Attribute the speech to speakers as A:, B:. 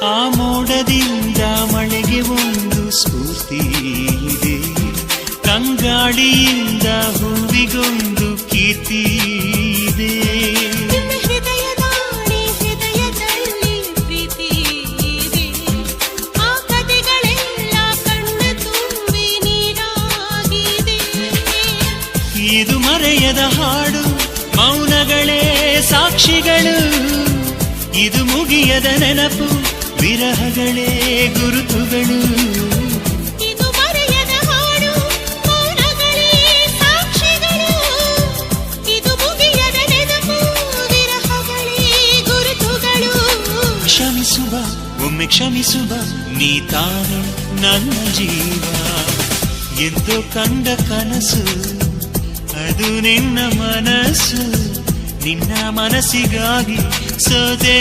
A: ಆ ಮೋಡದಿಂದ ಮಳೆಗೆ ಒಂದು ಸ್ಫೂರ್ತಿ ಇದೆ, ತಂಗಾಳಿಯಿಂದ ಹೂವಿಗೊಂದು ಕೀರ್ತಿ ಇದೆ.
B: ಹೃದಯದಲ್ಲಿ ಪ್ರೀತಿ ಇದೆ, ಆ ಕಥೆಗಳೆಲ್ಲ ಕಣ್ಣ ತುಂಬಿ ನೀರಾಗಿದೆ.
A: ಇದು ಮರೆಯದ ಹಾಡು, ಮೌನಗಳೇ ಸಾಕ್ಷಿಗಳು. ಇದು ಮುಗಿಯದ ನೆನಪು, ವಿರಹಗಳೇ ಗುರುತುಗಳು.
B: ಇದು ಮರೆಯದ ಹಾಡು, ಮೌನಗಳೇ ಸಾಕ್ಷಿಗಳು. ಇದು ಮುಗಿಯದ ನೆನಪು, ವಿರಹಗಳೇ ಗುರುತುಗಳು.
A: ಕ್ಷಮಿಸುವ, ಒಮ್ಮೆ ಕ್ಷಮಿಸುವ, ನೀ ತಾನೆ ನನ್ನ ಜೀವ. ಎಂದು ಕಂಡ ಕನಸು ಅದು ನಿನ್ನ ಮನಸ್ಸು, ನಿನ್ನ ಮನಸ್ಸಿಗಾಗಿ ಸೋದೆ.